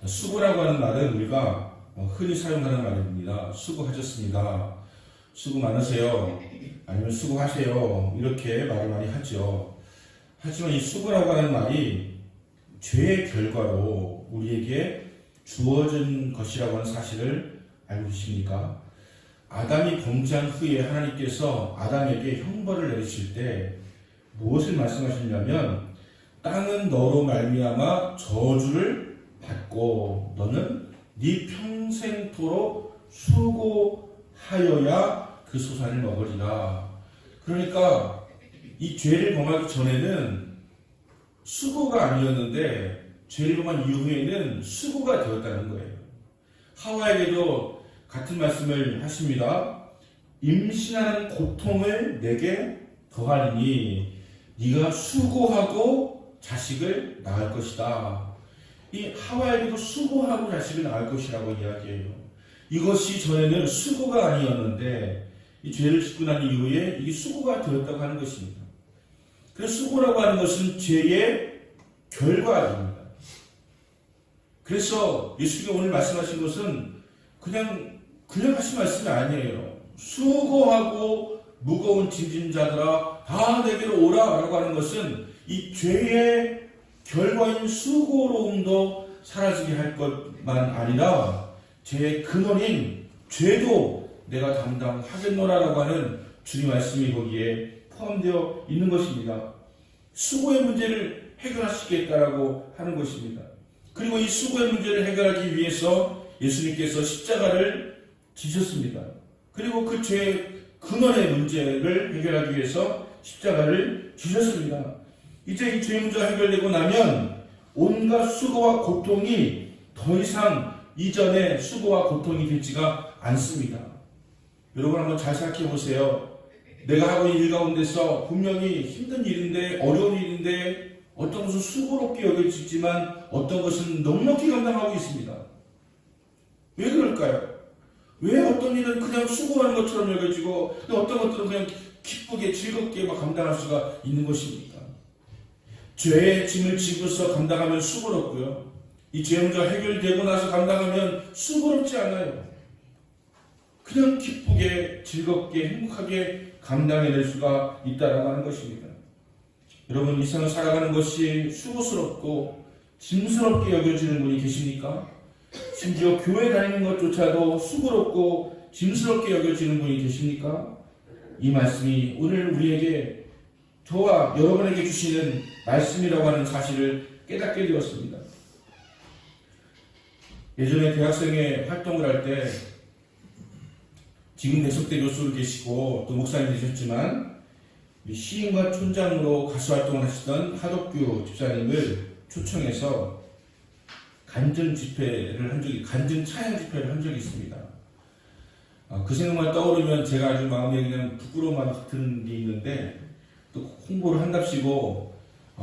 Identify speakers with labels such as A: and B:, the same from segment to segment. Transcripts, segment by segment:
A: 수고라고 하는 말은 우리가 흔히 사용하는 말입니다. 수고하셨습니다. 수고 많으세요. 아니면 수고하세요. 이렇게 말을 많이 하죠. 하지만 이 수고라고 하는 말이 죄의 결과로 우리에게 주어진 것이라고 하는 사실을 알고 계십니까? 아담이 범죄한 후에 하나님께서 아담에게 형벌을 내리실 때 무엇을 말씀하셨냐면 땅은 너로 말미암아 저주를 받고 너는 네 평생토록 수고하여야 그 소산을 먹으리라. 그러니까 이 죄를 범하기 전에는 수고가 아니었는데 죄를 범한 이후에는 수고가 되었다는 거예요. 하와에게도 같은 말씀을 하십니다. 임신하는 고통을 내게 더하리니 네가 수고하고 자식을 낳을 것이다. 이 하와에게도 수고하고 자식을 낳을 것이라고 이야기해요. 이것이 전에는 수고가 아니었는데 이 죄를 짓고 난 이후에 이게 수고가 되었다고 하는 것입니다. 그래서 수고라고 하는 것은 죄의 결과입니다. 그래서 예수님이 오늘 말씀하신 것은 그냥 하신 말씀이 아니에요. 수고하고 무거운 짐진 자들아 다 내게로 오라 라고 하는 것은 이 죄의 결과인 수고로움도 사라지게 할 것만 아니라 죄의 근원인 죄도 내가 담당하겠노라라고 하는 주님 말씀이 거기에 포함되어 있는 것입니다. 수고의 문제를 해결하시겠다라고 하는 것입니다. 그리고 이 수고의 문제를 해결하기 위해서 예수님께서 십자가를 지셨습니다. 그리고 그 죄의 근원의 문제를 해결하기 위해서 십자가를 지셨습니다. 이제 이 죄 문제가 해결되고 나면 온갖 수고와 고통이 더 이상 이전의 수고와 고통이 되지가 않습니다. 여러분 한번 잘 생각해 보세요. 내가 하고 있는 일 가운데서 분명히 힘든 일인데 어려운 일인데 어떤 것은 수고롭게 여겨지지만 어떤 것은 넉넉히 감당하고 있습니다. 왜 그럴까요? 왜 어떤 일은 그냥 수고하는 것처럼 여겨지고 어떤 것들은 그냥 기쁘게 즐겁게 감당할 수가 있는 것입니까? 죄의 짐을 지고서 감당하면 수고롭고요. 이 죄 문제가 해결되고 나서 감당하면 수고롭지 않아요. 그냥 기쁘게 즐겁게 행복하게 감당해낼 수가 있다라고 하는 것입니다. 여러분 이 세상을 살아가는 것이 수고스럽고 짐스럽게 여겨지는 분이 계십니까? 심지어 교회 다니는 것조차도 수고롭고 짐스럽게 여겨지는 분이 계십니까? 이 말씀이 오늘 우리에게 저와 여러분에게 주시는 말씀이라고 하는 사실을 깨닫게 되었습니다. 예전에 대학생회 활동을 할 때 지금 대석대 교수로 계시고 또 목사님 되셨지만 시인과 촌장으로 가수 활동을 하시던 하덕규 집사님을 초청해서 간증 차양 집회를 한 적이 있습니다. 그 생각만 떠오르면 제가 아주 마음에 그냥 부끄러움만 같은 게 있는데 또 홍보를 한답시고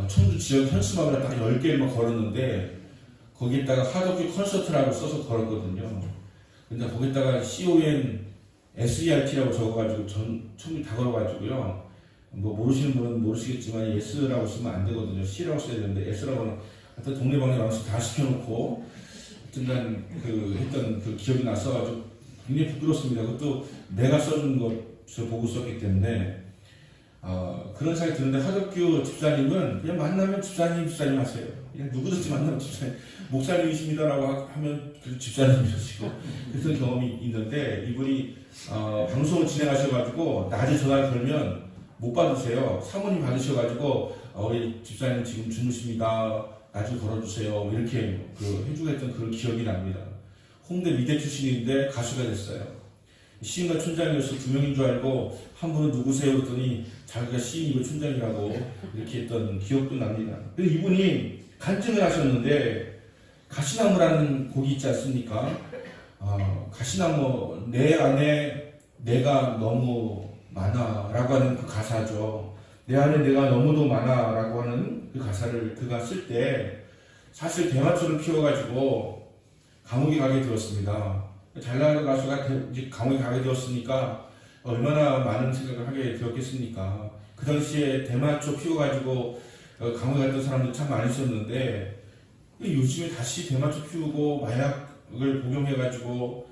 A: 청주 지역 현수막을 딱 10개를 막 걸었는데 거기에다가 하덕규 콘서트라고 써서 걸었거든요. 근데 거기다가 CONSERT라고 적어가지고 청주 다 걸어가지고요. 뭐 모르시는 분은 모르시겠지만 S라고 쓰면 안 되거든요. C라고 써야 되는데 S라고는 하여튼 동네방네 방식 다 시켜놓고 하여튼간 했던 그 기억이 나서 아주 굉장히 부끄럽습니다. 그것도 내가 써준 것을 보고 썼기 때문에 그런 생각이 드는데 하덕규 집사님은 그냥 만나면 집사님 하세요. 그냥 누구든지 만나면 집사님 목사님이십니다라고 하면 그 집사님이시고 그런 경험이 있는데 이분이 방송을 진행하셔가지고 낮에 전화를 걸면 못 받으세요. 사모님 받으셔가지고 우리 집사님 지금 주무십니다. 낮에 걸어주세요. 이렇게 해주고 했던 그런 기억이 납니다. 홍대 미대 출신인데 가수가 됐어요. 시인과 촌장이어서 두 명인 줄 알고 한 분은 누구세요? 그랬더니 자기가 시인이고 촌장이라고 이렇게 했던 기억도 납니다. 근데 이분이 간증을 하셨는데 가시나무라는 곡이 있지 않습니까? 가시나무 내 안에 내가 너무 많아 라고 하는 그 가사죠. 내 안에 내가 너무도 많아 라고 하는 그 가사를 그가 쓸 때 사실 대마초를 피워가지고 감옥에 가게 되었습니다. 잘 나가는 가수가 이제 감옥에 가게 되었으니까 얼마나 많은 생각을 하게 되었겠습니까? 그 당시에 대마초 피워가지고 감옥에 갔던 사람들 참 많이 있었는데 요즘에 다시 대마초 피우고 마약을 복용해가지고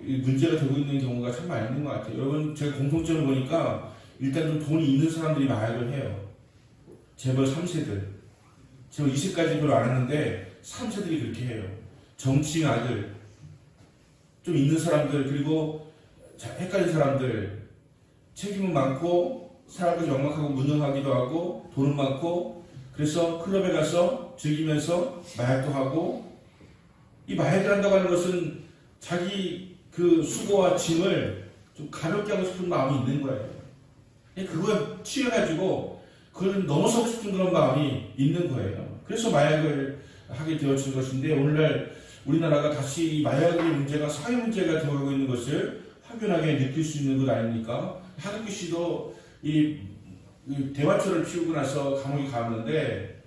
A: 이 문제가 되고 있는 경우가 참 많이 있는 것 같아요. 여러분, 제가 공통점을 보니까 일단 좀 돈이 있는 사람들이 마약을 해요. 재벌 3세들. 재벌 20까지 별로 안 하는데 3세들이 그렇게 해요. 정치인 아들, 좀 있는 사람들, 그리고 헷갈린 사람들, 책임은 많고 사람을 영악하고 무능하기도 하고 돈은 많고, 그래서 클럽에 가서 즐기면서 마약도 하고, 이 마약을 한다고 하는 것은 자기 그 수고와 짐을 좀 가볍게 하고 싶은 마음이 있는 거예요. 그거에 취해가지고 그걸 넘어서고 싶은 그런 마음이 있는 거예요. 그래서 마약을 하게 되어진 것인데, 오늘날 우리나라가 다시 이 마약의 문제가 사회 문제가 되어가고 있는 것을 확연하게 느낄 수 있는 것 아닙니까? 하덕기 씨도 이 대마초를 피우고 나서 감옥에 갔는데,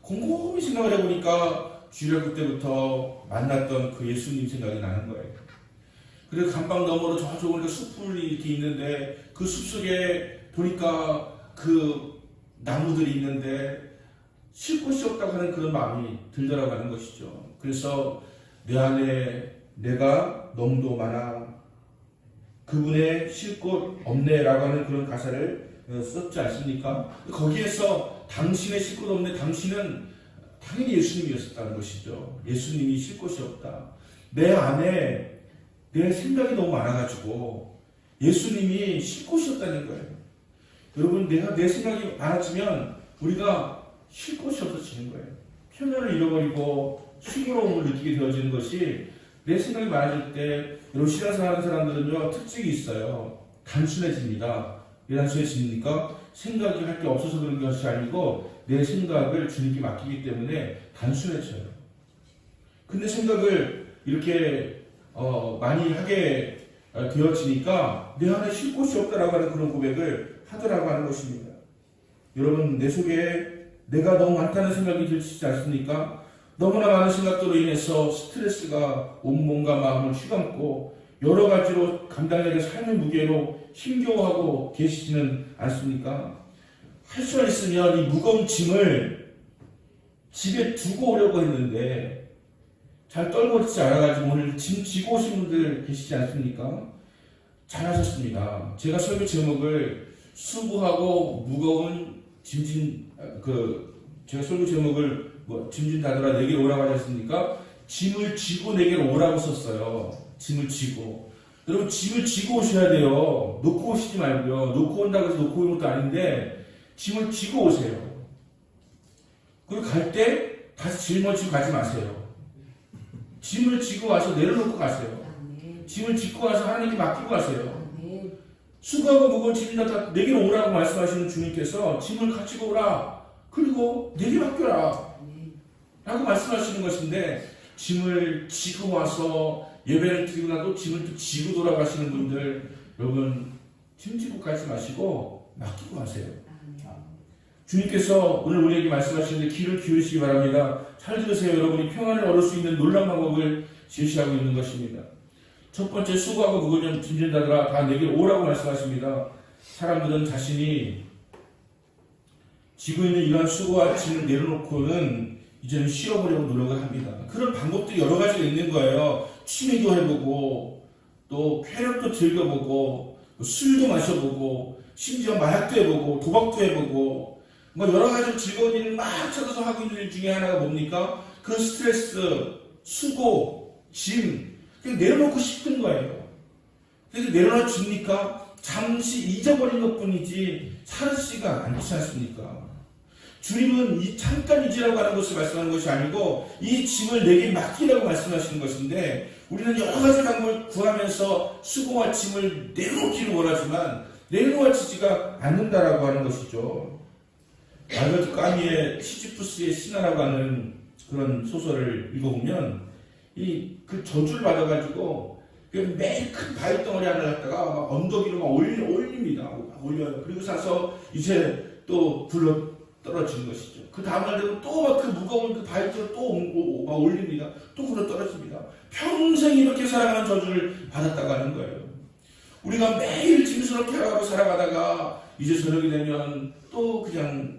A: 곰곰이 생각을 해보니까 주일학교 때부터 만났던 그 예수님 생각이 나는 거예요. 그리고 감방 너머로 저쪽 보니까 숲풀이 이렇게 있는데, 그 숲속에 보니까 그 나무들이 있는데 쉴 곳이 없다고 하는 그런 마음이 들더라고 하는 것이죠. 그래서 내 안에 내가 너무도 많아, 그분의 쉴 곳 없네 라고 하는 그런 가사를 썼지 않습니까? 거기에서 당신의 쉴 곳 없네, 당신은 당연히 예수님이었다는 것이죠. 예수님이 쉴 곳이 없다. 내 안에 내 생각이 너무 많아가지고 예수님이 쉴 곳이 없다는 거예요. 여러분, 내 생각이 많아지면 우리가 쉴 곳이 없어지는 거예요. 평면을 잃어버리고 싱그러움을 느끼게 되어지는 것이, 내 생각이 많아질 때, 여러분 신앙생활 하는 사람들은요 특징이 있어요. 단순해집니다. 왜 단순해집니까? 생각이 할 게 없어서 그런 것이 아니고 내 생각을 주님께 맡기기 때문에 단순해져요. 근데 생각을 이렇게 많이 하게 되어지니까 내 안에 쉴 곳이 없다라고 하는 그런 고백을 하더라고 하는 것입니다. 여러분, 내 속에 내가 너무 많다는 생각이 들지 않습니까? 너무나 많은 생각들로 인해서 스트레스가 온몸과 마음을 휘감고 여러 가지로 감당해야 될 삶의 무게로 힘겨워하고 계시지는 않습니까? 할 수만 있으면 이 무거운 짐을 집에 두고 오려고 했는데 잘 떨궈지지 않아가지고 오늘 짐 지고 오신 분들 계시지 않습니까? 잘하셨습니다. 제가 설교 제목을 수고하고 무거운 제가 설교 제목을 짐진 다더라 내게로 오라고 하셨습니까? 짐을 지고 내게로 오라고 썼어요. 짐을 지고. 여러분, 짐을 지고 오셔야 돼요. 놓고 오시지 말고요. 놓고 온다고 해서 놓고 오는 것도 아닌데 짐을 지고 오세요. 그리고 갈 때 다시 짊어지고 가지 마세요. 짐을 지고 와서 내려놓고 가세요. 짐을 짓고 와서 하나님께 맡기고 가세요. 수고하고 무거운 짐이 다 내게로 오라고 말씀하시는 주님께서 짐을 가지고 오라. 그리고 내게 맡겨라. 라고 말씀하시는 것인데, 짐을 지고 와서 예배를 드리고 나도 짐을 또 지고 돌아가시는 분들, 여러분 짐 지고 가지 마시고 맡기고 가세요. 주님께서 오늘 우리에게 말씀하시는데 귀를 기울이시기 바랍니다. 잘 들으세요. 여러분이 평안을 얻을 수 있는 놀라운 방법을 제시하고 있는 것입니다. 첫 번째, 수고하고 무거운 짐진 자들아 다 내게 오라고 말씀하십니다. 사람들은 자신이 지고 있는 이러한 수고와 짐을 내려놓고는 이제는 쉬어보려고 노력을 합니다. 그런 방법들이 여러 가지가 있는 거예요. 취미도 해보고, 또 쾌락도 즐겨보고, 술도 마셔보고, 심지어 마약도 해보고, 도박도 해보고, 뭐 여러 가지 즐거운 일을 막 찾아서 하고 있는 일 중에 하나가 뭡니까? 그 스트레스, 수고, 짐, 그냥 내려놓고 싶은 거예요. 그래서 내려놔 줍니까? 잠시 잊어버린 것 뿐이지 사라지지가 않지 않습니까? 주님은 이 잠깐 잊으라고 하는 것을 말씀하는 것이 아니고 이 짐을 내게 맡기라고 말씀하시는 것인데, 우리는 여러 가지 방법을 구하면서 수고와 짐을 내려놓기를 원하지만 내려놓아지지가 않는다라고 하는 것이죠. 알베르토 까미의 시지푸스의 신화라고 하는 그런 소설을 읽어보면 그 저주를 받아가지고 매일 큰 바위 덩어리 하나 갖다가 언덕 위로 막 올립니다. 막 올려요. 그리고 사서 이제 또 굴러 떨어지는 것이죠. 그 다음날 되면 또 막 그 무거운 그 바위돌을 또 막 올립니다. 또 굴러 떨어집니다. 평생 이렇게 살아가는 저주를 받았다고 하는 거예요. 우리가 매일 짐스럽게 하고 살아가다가 이제 저녁이 되면 또 그냥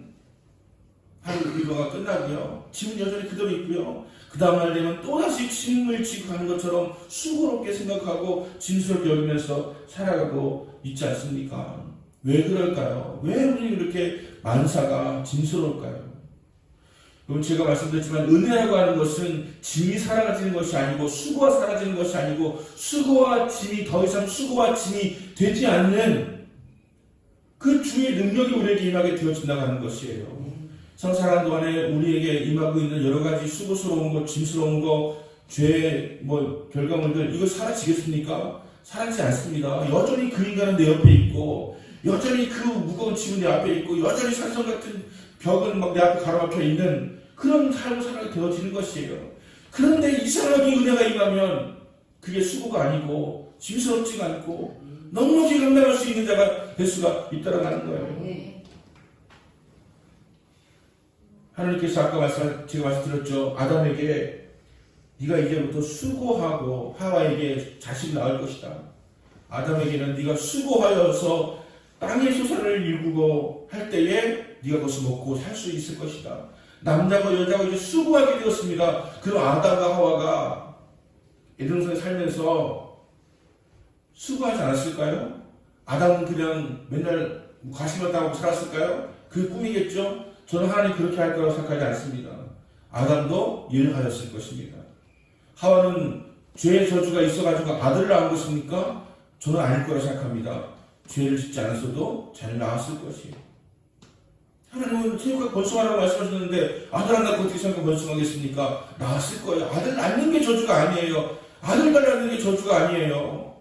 A: 하루 일과가 끝나고요. 짐은 여전히 그대로 있고요. 그 다음날 되면 또다시 짐을 지고 가는 것처럼 수고롭게 생각하고 짐스럽게 여기면서 살아가고 있지 않습니까? 왜 그럴까요? 왜 우리 이렇게 만사가 짐스러울까요? 여러분, 제가 말씀드렸지만 은혜라고 하는 것은 짐이 사라지는 것이 아니고 수고가 사라지는 것이 아니고 수고와 짐이 더 이상 수고와 짐이 되지 않는 그 주의 능력이 우리에게 임하게 되어진다고 하는 것이에요. 살아가는 동안에 우리에게 임하고 있는 여러 가지 수고스러운 것, 짐스러운 것, 죄의 결과물들, 이거 사라지겠습니까? 사라지지 않습니다. 여전히 그 인간은 내 옆에 있고, 여전히 그 무거운 짐은 내 앞에 있고, 여전히 산성 같은 벽은 막 내 앞에 가로막혀 있는 그런 삶을 살아게 되어지는 것이에요. 그런데 이상하게 은혜가 임하면 그게 수고가 아니고, 짐스럽지가 않고, 넉넉히 감당할 수 있는 자가 될 수가 있다고 하는 거예요. 하나님께서 아까 제가 말씀드렸죠. 아담에게 네가 이제부터 수고하고 하와에게 자식을 낳을 것이다. 아담에게는 네가 수고하여서 땅의 소산을 일구고 할 때에 네가 그것을 먹고 살 수 있을 것이다. 남자고 여자고 이제 수고하게 되었습니다. 그럼 아담과 하와가 에덴동산에 살면서 수고하지 않았을까요? 아담은 그냥 맨날 가시만 당하고 살았을까요? 그게 꿈이겠죠? 저는 하나님 그렇게 할 거라고 생각하지 않습니다. 아담도 일을 하였을 것입니다. 하와는 죄의 저주가 있어가지고 아들을 낳은 것입니까? 저는 아닐 거라고 생각합니다. 죄를 짓지 않았어도 잘 낳았을 것이에요. 하나님은 체육과 번성하라고 말씀하셨는데 아들 안 낳고 어떻게 생각하고 번성하겠습니까? 낳았을 거예요. 아들 낳는 게 저주가 아니에요. 아들들 낳는 게 저주가 아니에요.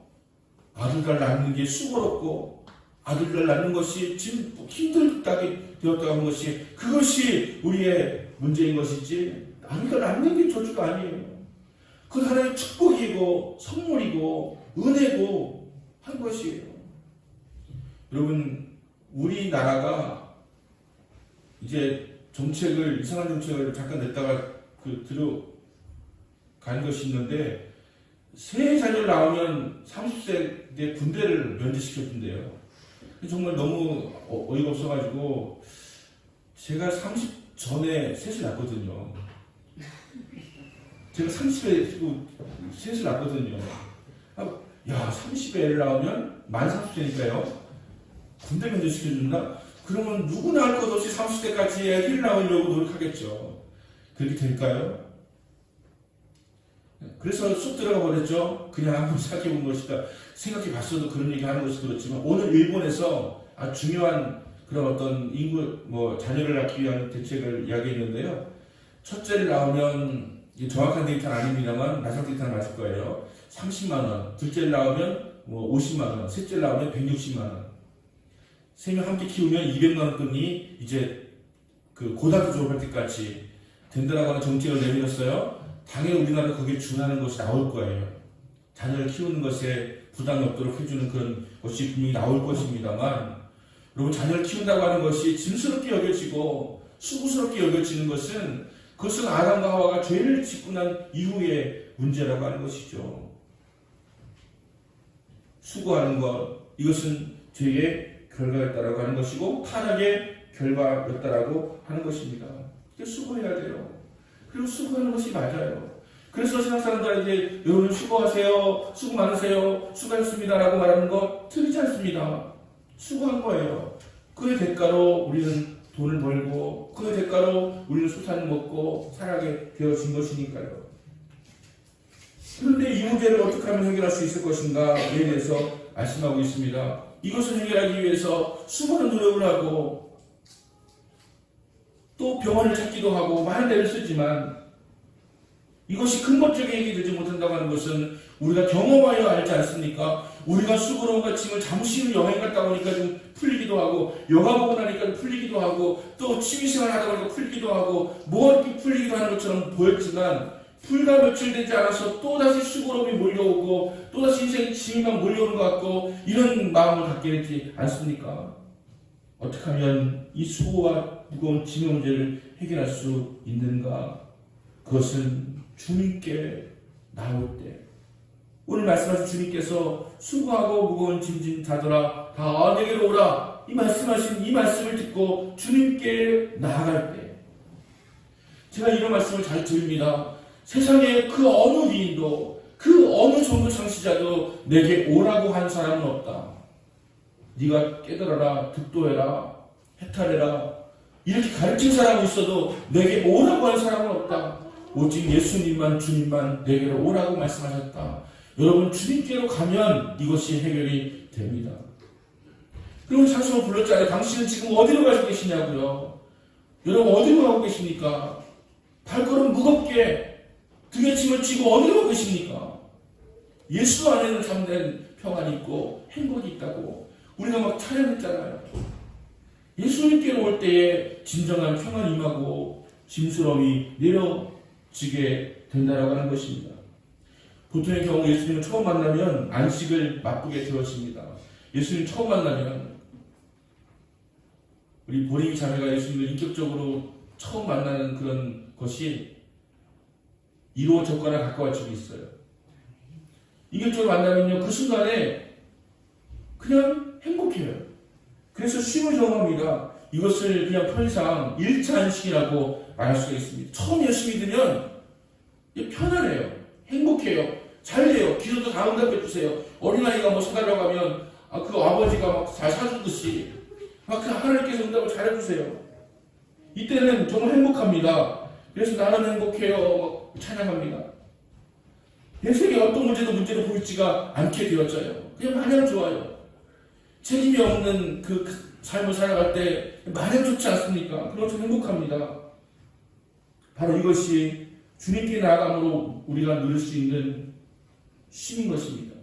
A: 아들들 낳는 게 수고롭고 아들을 낳는 것이 지금 힘들다게 되었다고 하는 것이 그것이 우리의 문제인 것이지 아들을 낳는 게 저주가 아니에요. 그건 하나님의 축복이고 선물이고 은혜고 한 것이에요. 여러분, 우리나라가 이제 이상한 정책을 잠깐 냈다가 들어간 것이 있는데 새 자녀를 낳으면 30세 때 군대를 면제시켜준대요. 정말 너무 어이가 없어가지고 제가 30 전에 셋을 낳았거든요. 제가 30에 셋을 낳았거든요. 야, 30에 애를 낳으면 만 30세니까요. 군대 면제시켜준다? 그러면 누구나 할 것 없이 30대까지 애기를 낳으려고 노력하겠죠. 그렇게 될까요? 그래서 쑥 들어가 버렸죠. 그냥 한번 생각해 본 것이다. 생각해 봤어도 그런 얘기 하는 것이 그렇지만 오늘 일본에서 아주 중요한 그런 어떤 자녀를 낳기 위한 대책을 이야기했는데요. 첫째를 낳으면 정확한 데이터는 아닙니다만 나상 데이터는 맞을 거예요. 30만원. 둘째를 낳으면 50만원. 셋째를 낳으면 160만원. 세 명 함께 키우면 200만원권이 이제 그 고등학교 졸업할 때까지 된다라고 하는 정책을 내밀었어요. 당연히 우리나라 거기에 준하는 것이 나올 거예요. 자녀를 키우는 것에 부담이 없도록 해주는 그런 것이 분명히 나올 것입니다만, 여러분, 자녀를 키운다고 하는 것이 짐스럽게 여겨지고 수고스럽게 여겨지는 것은 그것은 아담과 하와가 죄를 짓고 난 이후의 문제라고 하는 것이죠. 수고하는 것, 이것은 죄의 결과였다라고 하는 것이고 타락의 결과였다라고 하는 것입니다. 수고해야 돼요. 그리고 수고하는 것이 맞아요. 그래서 세상 사람들에게 여러분 수고하세요, 수고 많으세요, 수고했습니다라고 말하는 것 틀리지 않습니다. 수고한 거예요. 그의 대가로 우리는 돈을 벌고 그의 대가로 우리는 수산을 먹고 살아게 되어진 것이니까요. 그런데 이 문제를 어떻게 하면 해결할 수 있을 것인가에 대해서 말씀하고 있습니다. 이것을 해결하기 위해서 수많은 노력을 하고 또 병원을 찾기도 하고 많은 애를 쓰지만 이것이 근본적인 해결되지 못한다고 하는 것은 우리가 경험하여 알지 않습니까? 우리가 수고로움과 짐을 잠시 여행 갔다 오니까 좀 풀리기도 하고 영화 보고 나니까 좀 풀리기도 하고 또 취미생활 하다 보니까 풀리기도 하고 뭐 이렇게 풀리기도 하는 것처럼 보였지만 불과 며칠 되지 않아서 또다시 수고로움이 몰려오고 또다시 인생의 짐이 막 몰려오는 것 같고 이런 마음을 갖게 되지 않습니까? 어떻게 하면 이 수고와 무거운 짐의 문제를 해결할 수 있는가? 그것은 주님께 나올 때 오늘 말씀하신 주님께서 수고하고 무거운 짐진 자들아 다 내게로 오라 이 말씀하신 이 말씀을 듣고 주님께 나아갈 때 제가 이런 말씀을 잘 드립니다. 세상에 그 어느 위인도 그 어느 정도 창시자도 내게 오라고 한 사람은 없다. 네가 깨달아라, 득도해라, 해탈해라 이렇게 가르친 사람이 있어도 내게 오라고 한 사람은 없다. 오직 예수님만, 주님만 내게로 오라고 말씀하셨다. 여러분, 주님께로 가면 이것이 해결이 됩니다. 그럼 찬송을 불렀잖아요. 당신은 지금 어디로 가고 계시냐고요. 여러분, 어디로 가고 계십니까? 발걸음 무겁게 등에 짐을 지고 어디로 가고 계십니까? 예수 안에는 참된 평안이 있고 행복이 있다고 우리가 막 찬양했잖아요. 예수님께로 올 때에 진정한 평안이 임하고 짐스러움이 내려지게 된다라고 하는 것입니다. 보통의 경우 예수님을 처음 만나면 안식을 맛보게 되어집니다. 예수님 처음 만나면 우리 보리기 자매가 예수님을 인격적으로 처음 만나는 그런 것이 이루어졌거나 가까워지고 있어요. 인격적으로 만나면요, 그 순간에 그냥 행복해요. 그래서 쉼을 경험합니다. 이것을 그냥 편의상 1차 안식이라고 말할 수가 있습니다. 처음 예수 믿으면 편안해요. 행복해요. 잘 돼요. 기도도 다 응답해 주세요. 어린아이가 뭐 사달라고 하면 그 아버지가 막 잘 사주듯이 막 그 하나님께서 응답을 잘해주세요. 이때는 정말 행복합니다. 그래서 나는 행복해요. 찬양합니다. 내 생에 어떤 문제도 보이지가 않게 되었어요. 그냥 마냥 좋아요. 책임이 없는 그 삶을 살아갈 때 마냥 좋지 않습니까? 그래서 행복합니다. 바로 이것이 주님께 나아감으로 우리가 누릴 수 있는 쉼인 것입니다.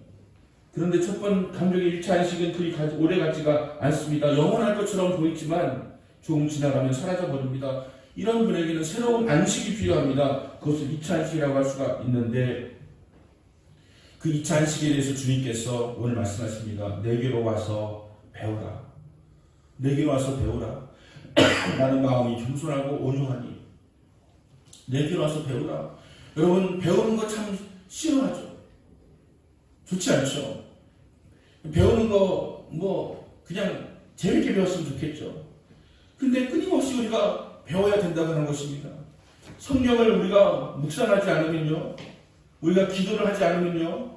A: 그런데 첫 번 감격의 1차 안식은 그리 오래 가지가 않습니다. 영원할 것처럼 보이지만 조금 지나가면 사라져버립니다. 이런 분에게는 새로운 안식이 필요합니다. 그것을 2차 안식이라고 할 수가 있는데 그 2차 안식에 대해서 주님께서 오늘 말씀하십니다. 내게로 와서 배우라. 내게로 와서 배우라. 나는 마음이 겸손하고 온유하니 내게로 와서 배우라. 여러분, 배우는 거 참 싫어하죠. 좋지 않죠. 배우는 거 그냥 재밌게 배웠으면 좋겠죠. 근데 끊임없이 우리가 배워야 된다고 하는 것입니다. 성경을 우리가 묵상하지 않으면요, 우리가 기도를 하지 않으면요,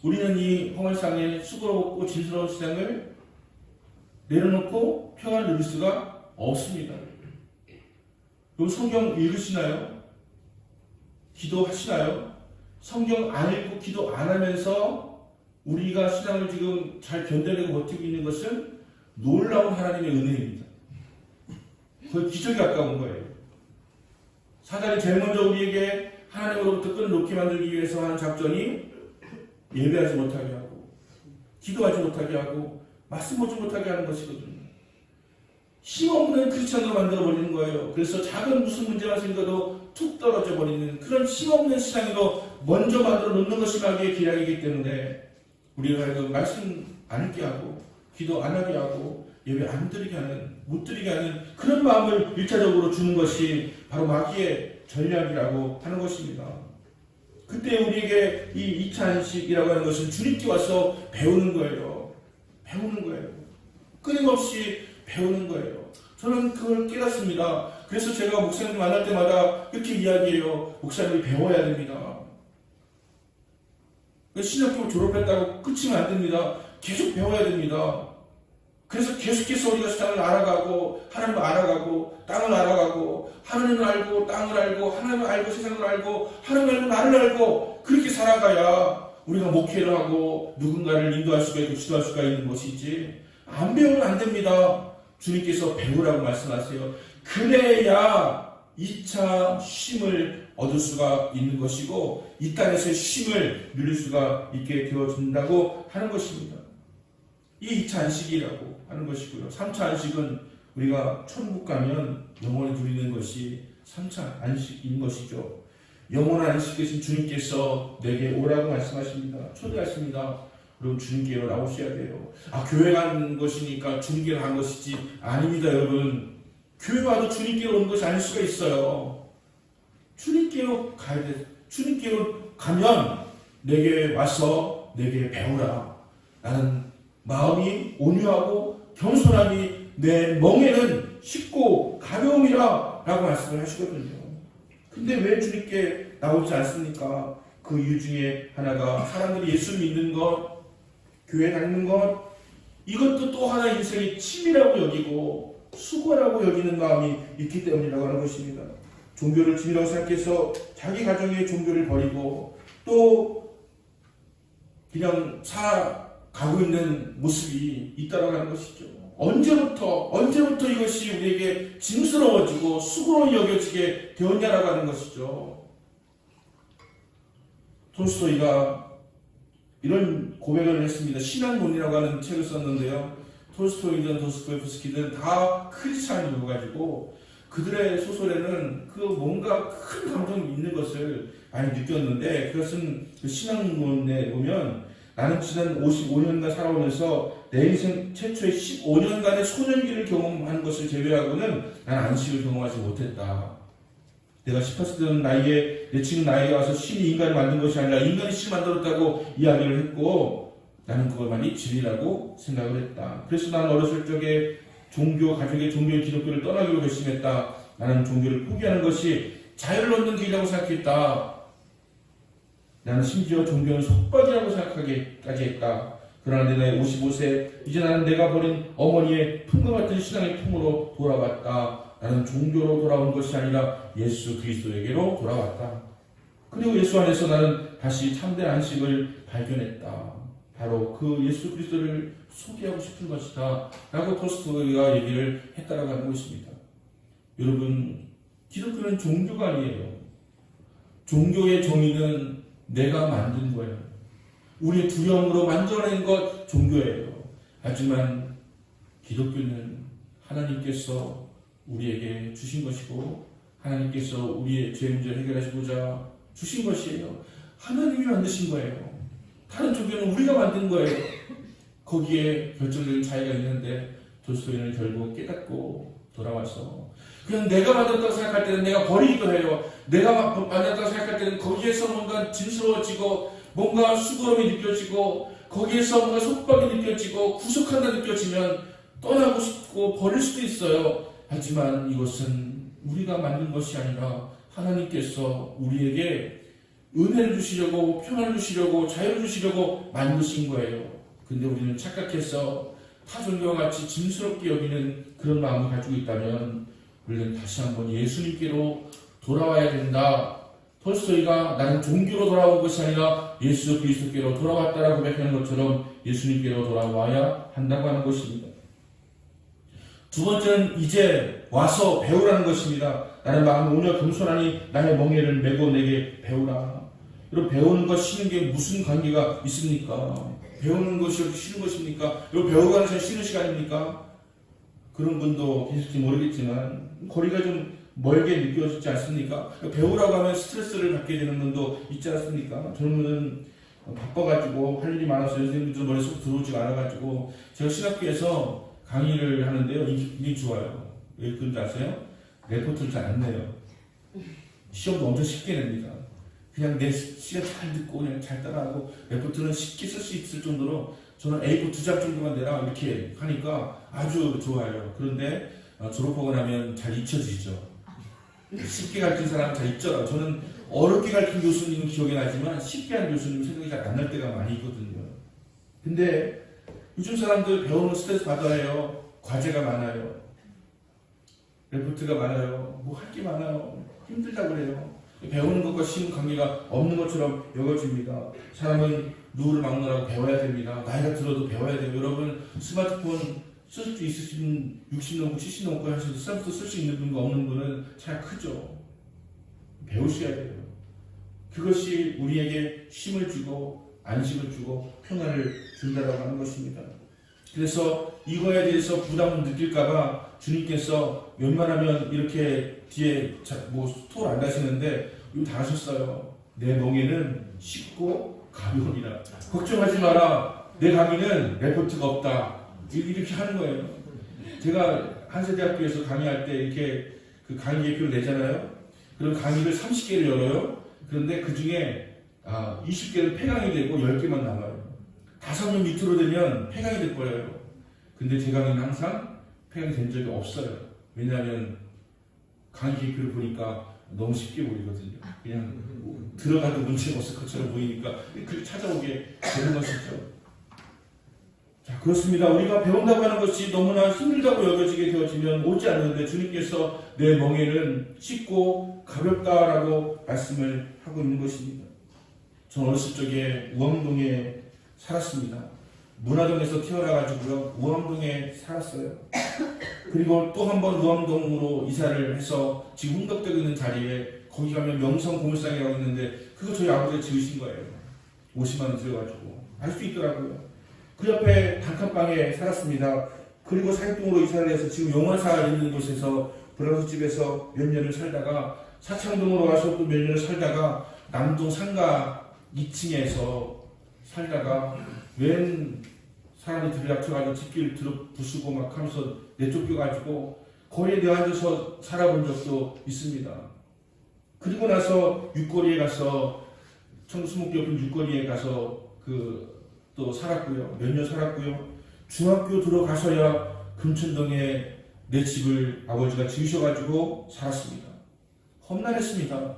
A: 우리는 이 홍월상의 수고롭고 진스러운 세상을 내려놓고 평안을 누릴 수가 없습니다. 그럼 성경 읽으시나요? 기도하시나요? 성경 안 읽고 기도 안 하면서 우리가 신앙을 지금 잘 견뎌내고 버티고 있는 것은 놀라운 하나님의 은혜입니다. 거의 기적에 가까운 거예요. 사단이 제일 먼저 우리에게 하나님으로부터 끊어놓게 만들기 위해서 하는 작전이 예배하지 못하게 하고 기도하지 못하게 하고 말씀 보지 못하게 하는 것이거든요. 힘없는 크리스천으로 만들어버리는 거예요. 그래서 작은 무슨 문제가 생겨도 툭 떨어져 버리는 그런 힘없는 신앙으로 먼저 만들어 놓는 것이 마귀의 기량이기 때문에 우리가 말씀 안 읽게 하고 기도 안 하게 하고 예배 안 드리게 하는, 못 드리게 하는 그런 마음을 1차적으로 주는 것이 바로 마귀의 전략이라고 하는 것입니다. 그때 우리에게 이 2차 안식이라고 하는 것은 주님께 와서 배우는 거예요. 배우는 거예요. 끊임없이 배우는 거예요. 저는 그걸 깨닫습니다. 그래서 제가 목사님 만날 때마다 이렇게 이야기해요. 목사님이 배워야 됩니다. 신학교 졸업했다고 끝이면 안 됩니다. 계속 배워야 됩니다. 그래서 계속해서 우리가 세상을 알아가고 하나님을 알아가고 땅을 알아가고 하나님을 알고 땅을 알고 하나님을 알고 세상을 알고 하나님을 알고 나를 알고 그렇게 살아가야 우리가 목회를 하고 누군가를 인도할 수가 있고 지도할 수가 있는 것이지 안 배우면 안 됩니다. 주님께서 배우라고 말씀하세요. 그래야 2차 쉼을 얻을 수가 있는 것이고 이 땅에서의 쉼을 누릴 수가 있게 되어진다고 하는 것입니다. 이 2차 안식이라고 하는 것이고요. 3차 안식은 우리가 천국 가면 영원히 누리는 것이 3차 안식인 것이죠. 영원한 안식이신 주님께서 내게 오라고 말씀하십니다. 초대하십니다. 그럼 주님께로 나오셔야 돼요. 교회 가는 것이니까 주님께로 간 것이지 아닙니다. 여러분, 교회 와도 주님께로 온 것이 아닐 수가 있어요. 주님께로 가야 돼. 주님께로 가면 내게 와서 내게 배우라. 나는 마음이 온유하고 겸손함이 내 멍에는 쉽고 가벼움이라 라고 말씀을 하시거든요. 근데 왜 주님께 나오지 않습니까? 그 이유 중에 하나가 사람들이 예수 믿는 것, 교회 다니는 것, 이것도 또 하나 인생의 취미라고 여기고 수고라고 여기는 마음이 있기 때문이라고 하는 것입니다. 종교를 취미라고 생각해서 자기 가정의 종교를 버리고 또 그냥 살아가고 있는 모습이 있다고 하는 것이죠. 언제부터 이것이 우리에게 짐스러워지고 수고로 여겨지게 되었냐라고 하는 것이죠. 톨스토이가 이런 고백을 했습니다. 신앙론이라고 하는 책을 썼는데요. 톨스토이든 도스토옙스키든 다 크리스찬이어가지고 그들의 소설에는 그 뭔가 큰 감정이 있는 것을 많이 느꼈는데, 그것은 그 신앙론에 보면 나는 지난 55년간 살아오면서 내 인생 최초의 15년간의 소년기를 경험한 것을 제외하고는 난 안식을 경험하지 못했다. 내가 18세 나이에 내 친구 나이에 와서 신이 인간을 만든 것이 아니라 인간이 신을 만들었다고 이야기를 했고, 나는 그걸 많이 진리라고 생각을 했다. 그래서 나는 어렸을 적에 가족의 종교의 기독교를 떠나기로 결심했다. 나는 종교를 포기하는 것이 자유를 얻는 길이라고 생각했다. 나는 심지어 종교는 속박이라고 생각하기까지 했다. 그러나 내 나이 55세, 이제 나는 내가 버린 어머니의 품과 같은 신앙의 품으로 돌아왔다. 나는 종교로 돌아온 것이 아니라 예수 그리스도에게로 돌아왔다. 그리고 예수 안에서 나는 다시 참된 안식을 발견했다. 바로 그 예수 그리스도를 소개하고 싶은 것이다 라고 톨스토이가 얘기를 했다라고 하는 것입니다. 여러분, 기독교는 종교가 아니에요. 종교의 정의는 내가 만든 거예요. 우리의 두려움으로 만들어낸 것 종교예요. 하지만 기독교는 하나님께서 우리에게 주신 것이고, 하나님께서 우리의 죄 문제를 해결하시고자 주신 것이에요. 하나님이 만드신 거예요. 다른 종교는 우리가 만든 거예요. 거기에 결정적인 차이가 있는데, 톨스토이는 결국 깨닫고 돌아와서 그냥 내가 만들었다고 생각할 때는 내가 버리기도 해요. 내가 만들었다고 생각할 때는 거기에서 뭔가 진스러워지고 뭔가 수고로움이 느껴지고 거기에서 뭔가 속박이 느껴지고 구속한다 느껴지면 떠나고 싶고 버릴 수도 있어요. 하지만 이것은 우리가 만든 것이 아니라 하나님께서 우리에게 은혜를 주시려고, 평안을 주시려고, 자유를 주시려고 만드신 거예요. 근데 우리는 착각해서 타 종교와 같이 짐스럽게 여기는 그런 마음을 가지고 있다면 우리는 다시 한번 예수님께로 돌아와야 된다. 톨스토이가 나는 종교로 돌아온 것이 아니라 예수 그리스도께로 돌아왔다라고 고백하는 것처럼 예수님께로 돌아와야 한다고 하는 것입니다. 두 번째는 이제 와서 배우라는 것입니다. 나는 마음 오늘 겸손하니 나의 멍에를 메고 내게 배우라. 여러분, 배우는 것 쉬는 게 무슨 관계가 있습니까? 배우는 것이 쉬는 것입니까? 여러분, 배우고 하는 시간 쉬는 시간입니까? 그런 분도 계실지 모르겠지만 거리가 좀 멀게 느껴지지 않습니까? 배우라고 하면 스트레스를 받게 되는 분도 있지 않습니까? 저는 바빠가지고 할 일이 많아서 선생님들 머릿속 들어오지가 않아가지고 제가 신학교에서 강의를 하는데요. 이게 좋아요. 왜 그런지 아세요? 레포트를 잘 안 내요. 시험도 엄청 쉽게 냅니다. 그냥 내 시간 잘 듣고 그냥 잘 따라하고 레포트는 쉽게 쓸 수 있을 정도로 저는 A4 2장 정도만 내라 이렇게 하니까 아주 좋아요. 그런데 졸업하고 나면 잘 잊혀지죠. 쉽게 가르친 사람은 잘 잊죠. 저는 어렵게 가르친 교수님은 기억이 나지만 쉽게 한 교수님은 생각이 잘 안 날 때가 많이 있거든요. 근데 요즘 사람들 배우는 스트레스 받아요. 과제가 많아요. 레포트가 많아요. 뭐 할 게 많아요. 힘들다고 그래요. 배우는 것과 쉬는 관계가 없는 것처럼 여겨집니다. 사람은 누구를 막느라고 배워야 됩니다. 나이가 들어도 배워야 돼요. 여러분, 스마트폰 쓸 수 있으신 60 넘고 70 넘고 하셔도 스마트폰 쓸 수 있는 분과 없는 분은 차이가 크죠. 배우셔야 돼요. 그것이 우리에게 힘을 주고 안식을 주고 평안을 준다라고 하는 것입니다. 그래서 이거에 대해서 부담을 느낄까봐 주님께서 웬만하면 이렇게 뒤에 뭐 스토어 안 가시는데 이거 다 하셨어요. 내 멍에는 쉽고 가벼우니라. 걱정하지 마라. 내 강의는 레포트가 없다. 이렇게 하는 거예요. 제가 한세대학교에서 강의할 때 이렇게 그 강의 계표를 내잖아요. 그럼 강의를 30개를 열어요. 그런데 그 중에 20개는 폐강이 되고 10개만 남아요. 5년 밑으로 되면 폐강이 될 거예요. 근데 제 강의는 항상 폐강이 된 적이 없어요. 왜냐하면 강의 계표를 보니까 너무 쉽게 보이거든요. 그냥 들어가도 문제가 없을 것처럼 보이니까 그렇게 찾아오게 되는 것이죠. 자, 그렇습니다. 우리가 배운다고 하는 것이 너무나 힘들다고 여겨지게 되어지면 옳지 않는데 주님께서 내 멍에는 쉽고 가볍다라고 말씀을 하고 있는 것입니다. 저는 어렸을 적에 우암동에 살았습니다. 문화동에서 태어나가지고요, 우암동에 살았어요. 그리고 또 한 번 우암동으로 이사를 해서 지금 흥덕되고 있는 자리에 거기 가면 명성고물상이라고 있는데 그거 저희 아버지가 지으신 거예요. 50만 원 들여가지고 알 수 있더라고요. 그 옆에 단칸방에 살았습니다. 그리고 사육동으로 이사를 해서 지금 용화사 있는 곳에서 브라우스집에서 몇 년을 살다가 사창동으로 와서 또 몇 년을 살다가 남동 상가 2층에서 살다가 웬 사람이 들이닥쳐가지고 집길 부수고 막 하면서 내쫓겨가지고 거리에 내앉아서 살아본 적도 있습니다. 그리고 나서 육거리에 가서 청수목교 옆에 육거리에 가서 또 살았고요. 몇 년 살았고요. 중학교 들어가서야 금천동에 내 집을 아버지가 지으셔가지고 살았습니다. 험난했습니다.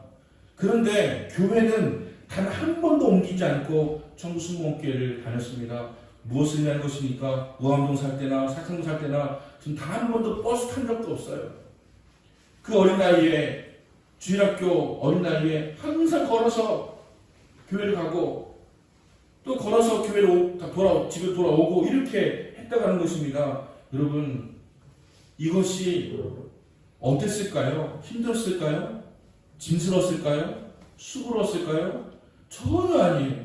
A: 그런데 교회는 단 한 번도 옮기지 않고 청수목교를 다녔습니다. 무엇을 위한 것입니까? 우암동 살 때나 사창동 살 때나 단 한 번도 버스 탄 적도 없어요. 그 어린 나이에 주일학교 어린 나이에 항상 걸어서 교회를 가고 또 걸어서 교회로 집에 돌아오고 이렇게 했다고 하는 것입니다. 여러분, 이것이 어땠을까요? 힘들었을까요? 짐스러웠을까요? 수고로웠을까요? 전혀 아니에요.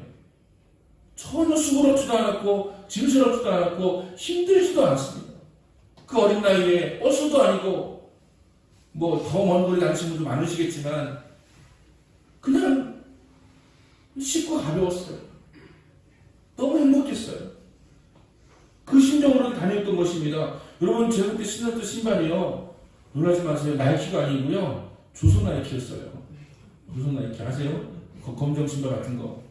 A: 전혀 수고롭지도 않았고 짐스럽지도 않았고 힘들지도 않습니다. 그 어린 나이에 버스도 아니고 뭐 더 먼 거리 다니시는 분도 많으시겠지만 그냥 쉽고 가벼웠어요. 너무 행복했어요. 그 심정으로 다녔던 것입니다. 여러분, 제가 그때 신었던 신발이요, 놀라지 마세요. 나이키가 아니고요, 조선 나이키였어요. 조선 나이키 아세요? 검정 신발 같은 거.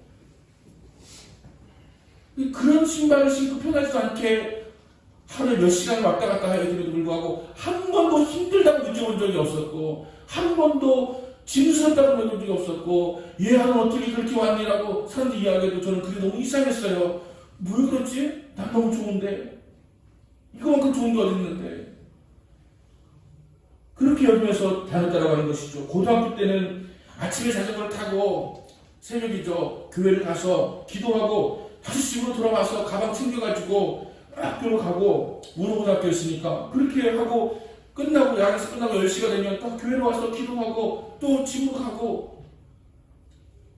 A: 그런 신발을 신고 편하지도 않게 하루에 몇 시간을 왔다 갔다 해야 됨에도 불구하고 한 번도 힘들다고 느껴본 적이 없었고 한 번도 짐스럽다고 느껴본 적이 없었고 얘는 어떻게 그렇게 왔니라고 사람들이 이야기해도 저는 그게 너무 이상했어요. 왜 그렇지? 난 너무 좋은데 이거만큼 좋은 게 어디 있는데. 그렇게 여기면서 다녔다라고 하는 것이죠. 고등학교 때는 아침에 자전거를 타고 새벽이죠, 교회를 가서 기도하고 다시 집으로 돌아와서 가방 챙겨가지고 학교로 가고, 우노고등학교였으니까 그렇게 하고 끝나고 야간수 끝나고 10시가 되면 또 교회로 와서 기도하고 또 집으로 가고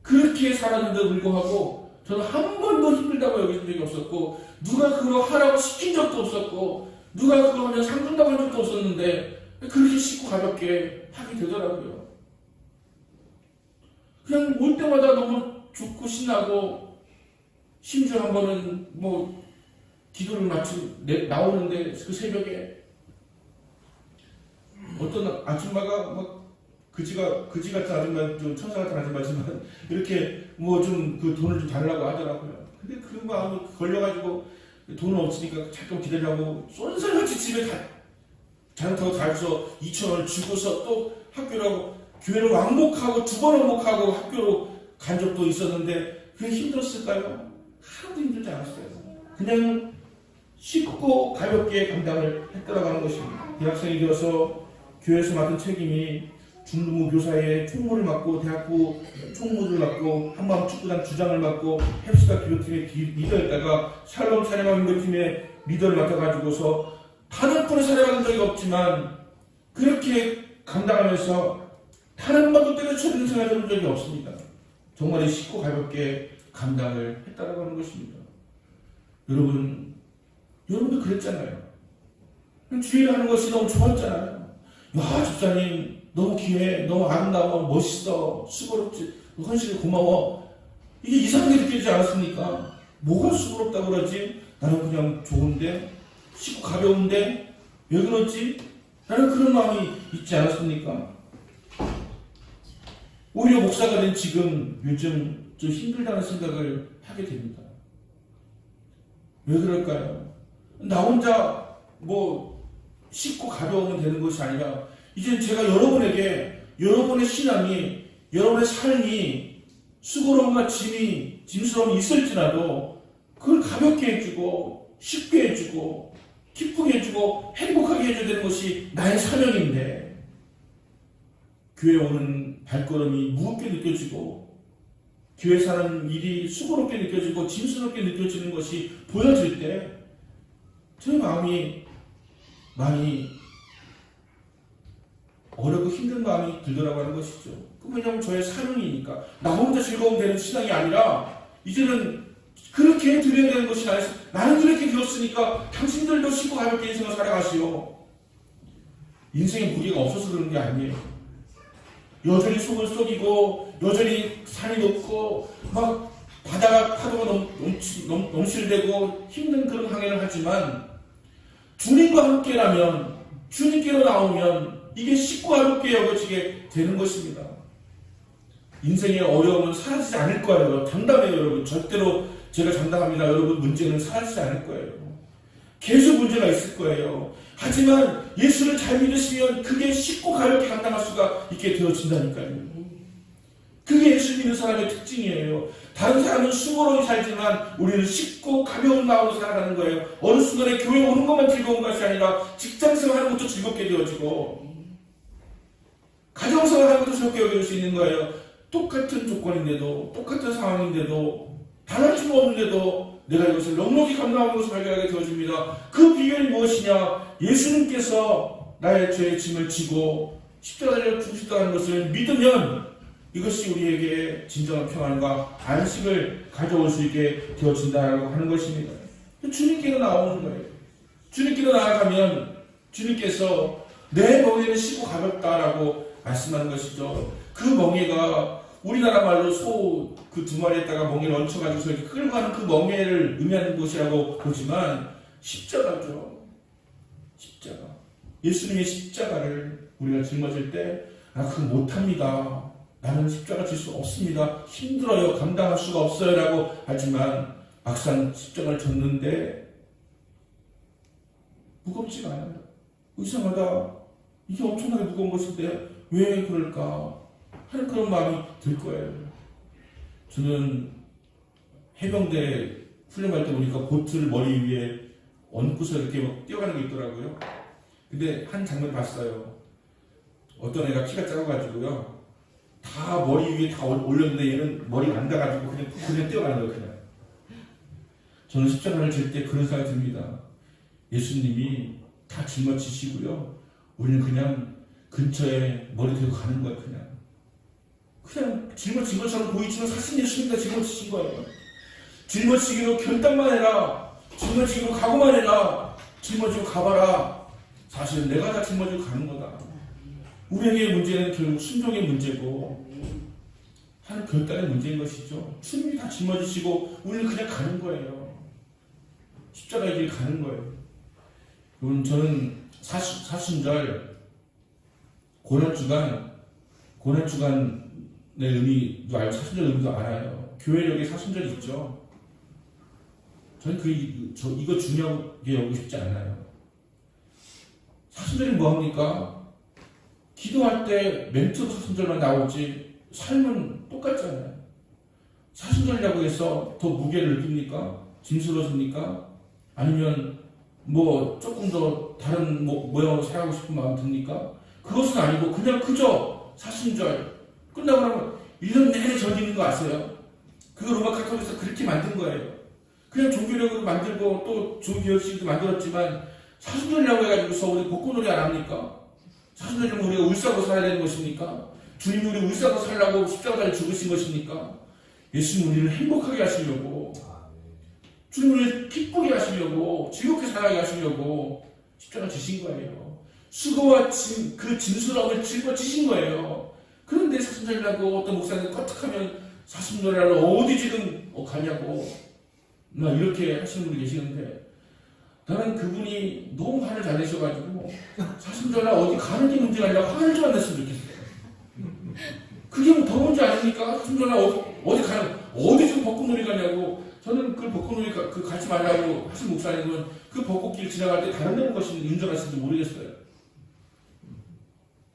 A: 그렇게 살았는데도 불구하고 저는 한 번도 힘들다고 여긴 적이 없었고 누가 그거 하라고 시킨 적도 없었고 누가 그거 하면 상 준다고 한 적도 없었는데 그렇게 쉽고 가볍게 하게 되더라고요. 그냥 올 때마다 너무 좋고 신나고, 심지어 한 번은 뭐 기도를 마치고 나오는데 그 새벽에 어떤 아줌마가 막 그지 같은 아줌마, 좀 천사 같은 아줌마지만 이렇게 뭐 좀 그 돈을 좀 달라고 하더라고요. 근데 그 마음이 걸려가지고 돈은 없으니까 잠깐 기다리라고 쏜살같이 집에 자전거 타고 가서 2,000원을 주고서 또 학교라고 교회를 왕복하고 2번 왕복하고 학교로 간 적도 있었는데 그게 힘들었을까요? 하나도 힘들지 않았어요. 그냥 쉽고 가볍게 감당을 했더라고 하는 것입니다. 대학생이 되어서 교회에서 맡은 책임이 중등부 교사의 총무를 맡고 대학부 총무를 맡고 한마음 축구단 주장을 맡고 햅스타 기도팀의 리더였다가 샬롬 찬양왕 인도팀의 리더를 맡아가지고서 단 한 번의 사례받은 적이 없지만 그렇게 감당하면서 단 한 번도 때려쳐지는 생각을 해본 적이 없습니다. 정말 쉽고 가볍게 감당을 했다고 하는 것입니다. 여러분도 그랬잖아요. 주일을 하는 것이 너무 좋았잖아요. 야, 집사님 너무 귀해, 너무 아름다워, 멋있어, 수고롭지, 헌신이 고마워. 이게 이상하게 느껴지지 않았습니까? 뭐가 수고롭다고 그러지? 나는 그냥 좋은데, 쉽고 가벼운데 왜 그러지? 나는 그런 마음이 있지 않았습니까? 오히려 목사가 된 지금 요즘 좀 힘들다는 생각을 하게 됩니다. 왜 그럴까요? 나 혼자 뭐 쉽고 가벼우면 되는 것이 아니라 이제 제가 여러분에게 여러분의 신앙이, 여러분의 삶이 수고로움과 짐스러움이 있을지라도 그걸 가볍게 해주고 쉽게 해주고 기쁘게 해주고 행복하게 해줘야 되는 것이 나의 사명인데, 교회 오는 발걸음이 무겁게 느껴지고 교회 사는 일이 수고롭게 느껴지고 짐스럽게 느껴지는 것이 보여질 때 저의 마음이 많이 어렵고 힘든 마음이 들더라고 하는 것이죠. 왜냐하면 저의 사명이니까. 나 혼자 즐거움 되는 신앙이 아니라 이제는 그렇게 드려야 되는 것이 나는 그렇게 되었으니까 당신들도 쉽고 가볍게 인생을 살아가시오. 인생의 무게가 없어서 그런 게 아니에요. 여전히 속을 썩이고 여전히 산이 높고 막 바다가 파도가 넘실대고 힘든 그런 항해를 하지만 주님과 함께라면, 주님께로 나오면 이게 쉽고 가볍게 여겨지게 되는 것입니다. 인생의 어려움은 사라지지 않을 거예요. 장담해요, 여러분. 절대로 제가 장담합니다. 여러분, 문제는 사라지지 않을 거예요. 계속 문제가 있을 거예요. 하지만 예수를 잘 믿으시면 그게 쉽고 가볍게 감당할 수가 있게 되어진다니까요. 그게 예수 믿는 사람의 특징이에요. 다른 사람은 수고로이 살지만 우리는 쉽고 가벼운 마음으로 살아가는 거예요. 어느 순간에 교회 오는 것만 즐거운 것이 아니라 직장생활 하는 것도 즐겁게 되어지고 가정생활 하는 것도 즐겁게 여길 수 있는 거예요. 똑같은 조건인데도, 똑같은 상황인데도, 다른 줄 없는데도 내가 이것을 넉넉히 감당하는 것을 발견하게 되어집니다. 그 비결이 무엇이냐? 예수님께서 나의 죄의 짐을 지고 십자가를 죽으셨다는 것을 믿으면 이것이 우리에게 진정한 평안과 안식을 가져올 수 있게 되어진다고 하는 것입니다. 주님께로 나오는 거예요. 주님께로 나아가면 주님께서 내 멍에는 쉽고 가볍다라고 말씀하는 것이죠. 그 멍에가 우리나라 말로 소 그 두 마리에다가 멍에를 얹혀가지고 이렇게 끌고 가는 그 멍에를 의미하는 것이라고 보지만 십자가죠. 십자가. 예수님의 십자가를 우리가 짊어질 때 그거 못합니다. 나는 십자가 질 수 없습니다. 힘들어요. 감당할 수가 없어요. 라고 하지만 막상 십자가를 졌는데 무겁지가 않아요. 이상하다. 이게 엄청나게 무거운 것인데 왜 그럴까 하는 그런 마음이 들 거예요. 저는 해병대 훈련할 때 보니까 보트를 머리 위에 얹고서 이렇게 막 뛰어가는 게 있더라고요. 근데 한 장면 봤어요. 어떤 애가 키가 작아가지고요. 다 머리 위에 다 올렸는데 얘는 머리가 안 닿아가지고 그냥 뛰어가는 거예요. 그냥. 저는 십자가를 질 때 그런 생각이 듭니다. 예수님이 다 짊어지시고요. 우리는 그냥 근처에 머리 대고 가는 거예요. 그냥 짊어진 것처럼 보이지만 사실 예수님이 다 짊어지신 거예요. 짊어지기로 결단만 해라. 짊어지기로 각오만 해라. 짊어지고 가봐라. 사실은 내가 다 짊어지고 가는 거다. 우리에게의 문제는 결국 순종의 문제고 하는 결단의 문제인 것이죠. 주님이 다 짊어지시고 우리는 그냥 가는 거예요. 십자가의 길 가는 거예요. 여러분, 저는 사순절 고난주간의 의미도 알고 사순절 의미도 알아요. 교회력에 사순절이 있죠. 저는 이거 중요하게 여기고 싶지 않아요. 사순절이 뭐합니까? 기도할 때 멘트도 사순절만 나오지 삶은 똑같잖아요. 사순절이라고 해서 더 무게를 느낍니까? 짐스러워집니까? 아니면 조금 더 다른 모양으로 살아가고 싶은 마음 듭니까? 그것은 아니고 그냥 그저 사순절 끝나고 나면 1년 내내 저기는 거 아세요? 그거 로마 카톨릭에서 그렇게 만든 거예요. 그냥 종교력으로 만들고 또 종교식도 만들었지만 사순절이라고 해가지고서 우리 벚꽃놀이 안 합니까? 사순절이면 우리가 울사고 살아야 되는 것입니까? 주님이 우리 울사고 살라고 십자가를 죽으신 것입니까? 예수님 우리를 행복하게 하시려고, 주님 우리를 기쁘게 하시려고, 즐겁게 살아가게 하시려고 십자가 지신 거예요. 수고와 그 진수함을 짊어지신 거예요. 그런데 사순절이라고 어떤 목사님 꺼뜩하면 사순절이라고 어디 지금 가냐고 나 이렇게 하시는 분이 계시는데, 나는 그분이 너무 화를 잘 내셔가지고 사순절날 어디 가는 게 문제가 아니라 화를 좀 안 냈으면 좋겠어요. 그게 더 문제 아닙니까? 사순절날 어디 지금 벚꽃놀이 가냐고. 저는 그 벚꽃놀이 가지 말라고 하신 목사님은 그 벚꽃길 지나갈 때 다른 데는 것이 운전하시는지 모르겠어요.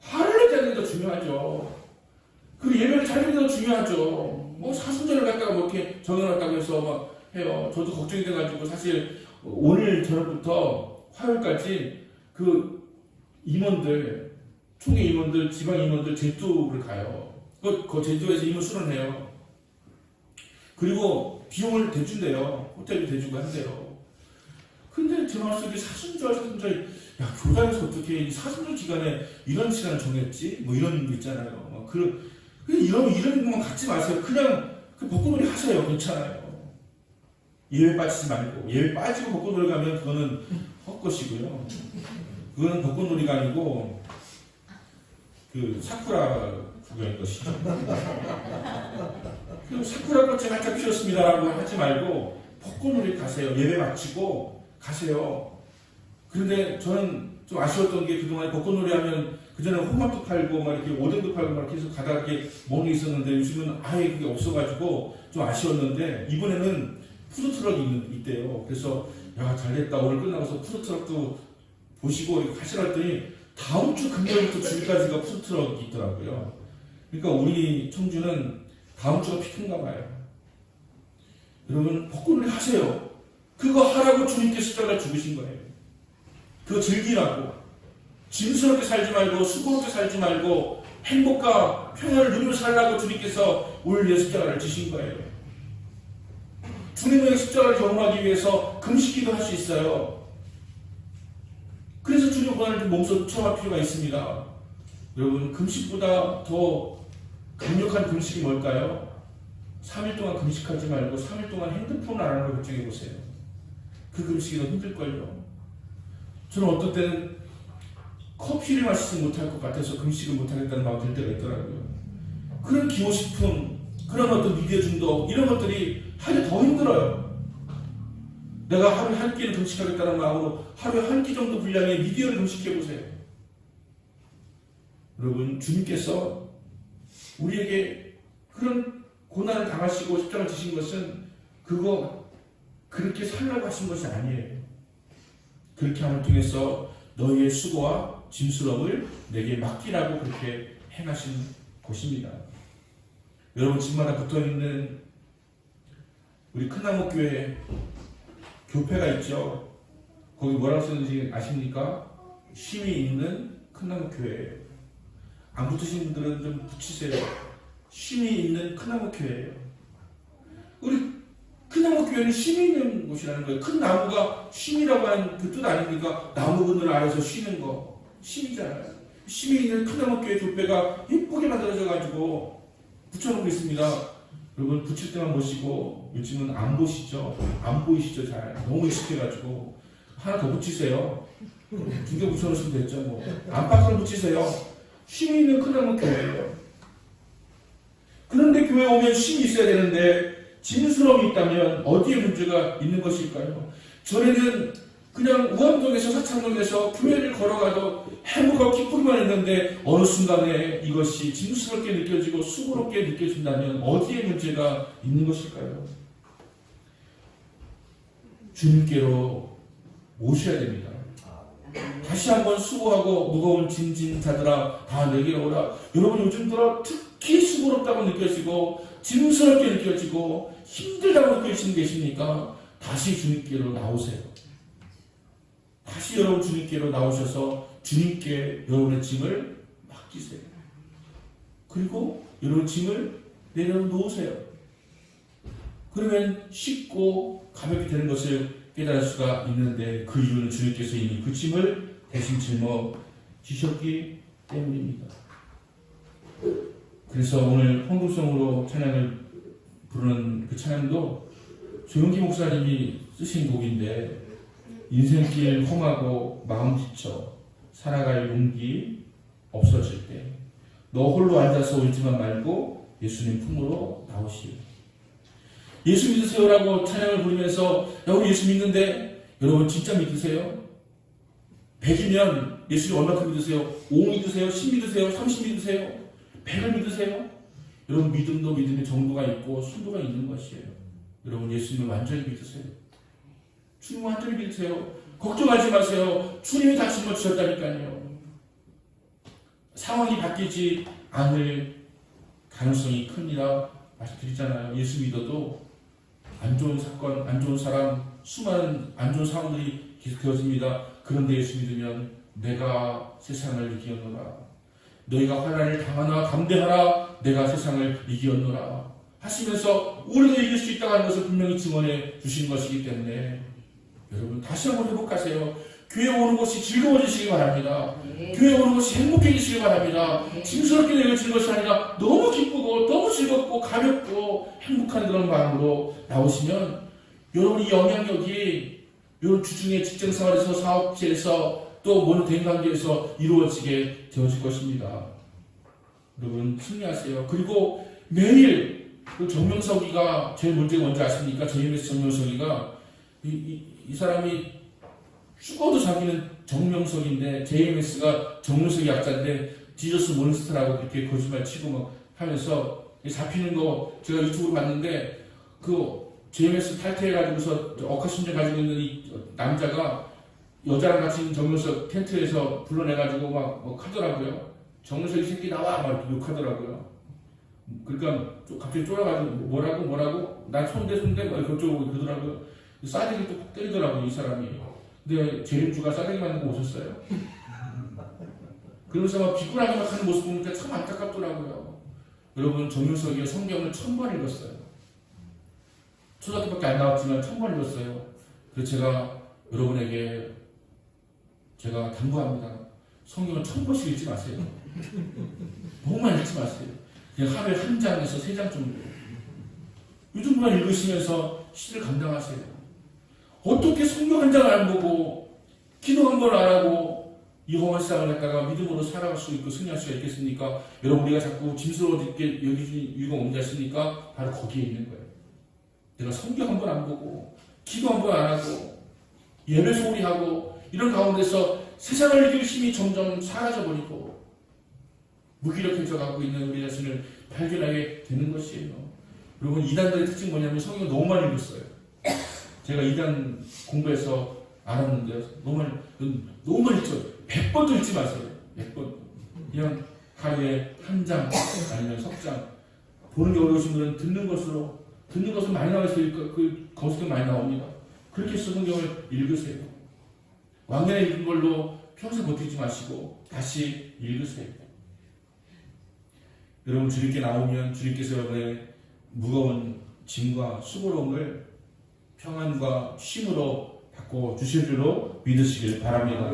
A: 화를 내자는 게 더 중요하죠. 그 예배를 잘 드리는 거 중요하죠. 뭐 사순절을 갖다가 뭐 이렇게 정해놨다고 해서 막 해요. 저도 걱정이 돼가지고 사실 오늘 저녁부터 화요일까지 그 임원들, 총회 임원들, 지방 임원들 제주를 가요. 그 제주에서 임원 수련해요. 그리고 비용을 대준대요. 호텔도 대주고 한대요. 근데 제 마음속에 사순절, 야, 교단에서 어떻게 이 사순절 기간에 이런 시간을 정했지? 뭐 이런 거 있잖아요. 이런 것만 갖지 마세요. 그냥 그 벚꽃놀이 하세요. 괜찮아요. 예외 빠지지 말고. 예외 빠지고 벚꽃놀이 가면 그거는 헛것이고요. 그거는 벚꽃놀이가 아니고 그 사쿠라 구경인 것이죠. 그 사쿠라 꽃이 한참 피었습니다라고 하지 말고 벚꽃놀이 가세요. 예배 마치고 가세요. 그런데 저는 좀 아쉬웠던 게 그동안에 벚꽃놀이 하면 그전에 홍합도 팔고 막 이렇게 오뎅도 팔고 막 계속 가다가 이렇게 먹는 게 있었는데 요즘은 아예 그게 없어가지고 좀 아쉬웠는데 이번에는 푸드트럭이 있대요. 그래서 야, 잘됐다. 오늘 끝나고서 푸드트럭도 보시고 가시라 했더니 다음 주 금요일부터 주일까지가 푸드트럭이 있더라고요. 그러니까 우리 청주는 다음 주가 피크인가 봐요. 여러분 벚꽃놀이 하세요. 그거 하라고 주님께 십자가를 죽으신 거예요. 그거 즐기라고. 짐스럽게 살지 말고 수고롭게 살지 말고 행복과 평화를 누리며 살라고 주님께서 오늘 십자가를 지신 거예요. 주님의 십자가를 경험하기 위해서 금식기도 할 수 있어요. 그래서 주님 고난을 몸소 체험할 필요가 있습니다. 여러분 금식보다 더 강력한 금식이 뭘까요? 3일 동안 금식하지 말고 3일 동안 핸드폰을 안 하는 걸 결정해 보세요. 그 금식이 더 힘들걸요. 저는 어떤 때는 커피를 마시지 못할 것 같아서 금식을 못하겠다는 마음이 들 때가 있더라고요. 그런 기호식품, 그런 어떤 미디어 중독 이런 것들이 하루에 더 힘들어요. 내가 하루에 한 끼를 금식하겠다는 마음으로 하루에 한 끼 정도 분량의 미디어를 금식해보세요. 여러분 주님께서 우리에게 그런 고난을 당하시고 십자가를 지신 것은 그거 그렇게 살라고 하신 것이 아니에요. 그렇게 함을 통해서 너희의 수고와 짐스러움을 내게 맡기라고 그렇게 행하신 것입니다. 여러분 집마다 붙어있는 우리 큰나무교회 교패가 있죠. 거기 뭐라고 쓰는지 아십니까? 쉼이 있는 큰나무교회예요. 안 붙으신 분들은 좀 붙이세요. 쉼이 있는 큰나무교회예요. 우리 큰나무교회는 쉼이 있는 곳이라는 거예요. 큰 나무가 쉼이라고 하는 그 뜻 아닙니까? 나무 그늘 아래서 쉬는 거 쉼이잖아요. 쉼이 있는 큰나무교회 교패가 예쁘게 만들어져가지고 붙여놓고 있습니다. 여러분 붙일 때만 보시고 요즘은 안 보시죠? 안 보이시죠? 잘 너무 익숙해가지고 하나 더 붙이세요. 2개 붙여놓으시면 됐죠. 뭐 안팎으로 붙이세요. 쉼이 있는 큰나무교회예요. 그런데 교회 오면 쉼이 있어야 되는데 진스러움이 있다면 어디에 문제가 있는 것일까요? 전에는 그냥 우암동에서 사창동에서 교회를 걸어가도 행복하고 기쁘기만 했는데 어느 순간에 이것이 진스럽게 느껴지고 수고롭게 느껴진다면 어디에 문제가 있는 것일까요? 주님께로 모셔야 됩니다. 다시 한번 수고하고 무거운 짐진 자들아 다 내게로 오라. 여러분 요즘 들어 특히 수고롭다고 느껴지고 짐스럽게 느껴지고 힘들다고 느끼시는 게 계십니까? 다시 주님께로 나오세요. 다시 여러분 주님께로 나오셔서 주님께 여러분의 짐을 맡기세요. 그리고 여러분 짐을 내려놓으세요. 그러면 쉽고 가볍게 되는 것을 깨달을 수가 있는데 그 이유는 주님께서 이미 그 짐을 대신 짊어지셨기 때문입니다. 그래서 오늘 헌금송으로 찬양을 부르는 그 찬양도 조용기 목사님이 쓰신 곡인데 인생길 험하고 마음 지쳐 살아갈 용기 없어질 때 너 홀로 앉아서 울지만 말고 예수님 품으로 나오시오. 예수 믿으세요라고 찬양을 부르면서 우리 예수 믿는데 여러분 진짜 믿으세요? 100이면 예수님 얼마큼 믿으세요? 5 믿으세요? 10 믿으세요? 30 믿으세요? 100을 믿으세요? 여러분 믿음도 믿음의 정도가 있고 순도가 있는 것이에요. 여러분 예수님을 완전히 믿으세요. 주님 완전히 믿으세요. 걱정하지 마세요. 주님이 다 짊어지셨다니까요. 상황이 바뀌지 않을 가능성이 큽니다. 말씀드리잖아요. 예수 믿어도 안 좋은 사건, 안 좋은 사람, 수많은 안 좋은 상황들이 계속 되어집니다. 그런데 예수 믿으면 내가 세상을 이기었노라. 너희가 환난을 당하나 담대하라. 내가 세상을 이기었노라. 하시면서 우리도 이길 수 있다고 하는 것을 분명히 증언해 주신 것이기 때문에 여러분 다시 한번 회복하세요. 교회 오는 것이 즐거워지시기 바랍니다. 교회 오는 것이 행복해지시기 바랍니다. 짐스럽게 내려지는 것이 아니라 너무 기쁘고 너무 즐겁고 가볍고 행복한 그런 마음으로 나오시면 여러분이 영향력이 여러분 주중에 직장생활에서 사업체에서 또 모든 대인관계에서 이루어지게 되어질 것입니다. 여러분 승리하세요. 그리고 매일 그 정명석이가 제일 문제가 뭔지 아십니까? JMS 정명석이가 이 사람이 죽어도 자기는 정명석인데 JMS가 정명석이 약자인데 지저스 몬스터라고 그렇게 거짓말 치고 막 하면서 잡히는 거 제가 유튜브로 봤는데 그 JMS 탈퇴해가지고서 억하심정 가지고 있는 이 남자가 여자랑 같이 있는 정명석 텐트에서 불러내가지고 막 하더라고요. 정명석 이 새끼 나와 막 욕하더라고요. 그러니까 갑자기 쫄아가지고 뭐라고 난 손대 막 그쪽으로 그러더라고요. 싸대기 또 때리더라고요 이 사람이. 근데 재림주가 싸대기 맞는 거 오셨어요? 그러면서 막 비굴하게 막 하는 모습 보니까 참 안타깝더라고요. 여러분 정명석이 성경을 1000번 읽었어요. 초등학교밖에 안 나왔지만 1000번 읽었어요. 그래서 제가 여러분에게 제가 당부합니다. 성경을 1000번씩 읽지 마세요. 너무 많이 읽지 마세요. 그냥 하루에 1장에서 3장 정도. 이 정도만 읽으시면서 시를 감당하세요. 어떻게 성경 한 장을 안 보고 기도 한 번 안 하고 이 험한 세상을 갖다가 믿음으로 살아갈 수 있고 승리할 수가 있겠습니까? 여러분 우리가 자꾸 짐스러워지게 여기주는 이유가 뭔지 아십니까? 바로 거기에 있는 거예요. 내가 성경 한 번 안 보고 기도 한 번 안 하고 예배 소리하고 이런 가운데서 세상을 이길 힘이 점점 사라져버리고 무기력해져 가고 있는 우리 자신을 발견하게 되는 것이에요. 여러분 이단들의 특징이 뭐냐면 성경을 너무 많이 읽었어요. 제가 이단 공부해서 알았는데요. 너무 많이 읽죠. 100번도 읽지 마세요. 100번. 그냥 하루에 1장 아니면 석장. 보는 게 어려우신 분은 듣는 것으로 많이 나와있어요. 거기서 많이 나옵니다. 그렇게 해서 성경을 읽으세요. 왕년에 읽은 걸로 평생 버티지 마시고 다시 읽으세요. 여러분 주님께 나오면 주님께서 여러분의 무거운 짐과 수고로움을 평안과 쉼으로 바꿔 주실 줄로 믿으시길 바랍니다.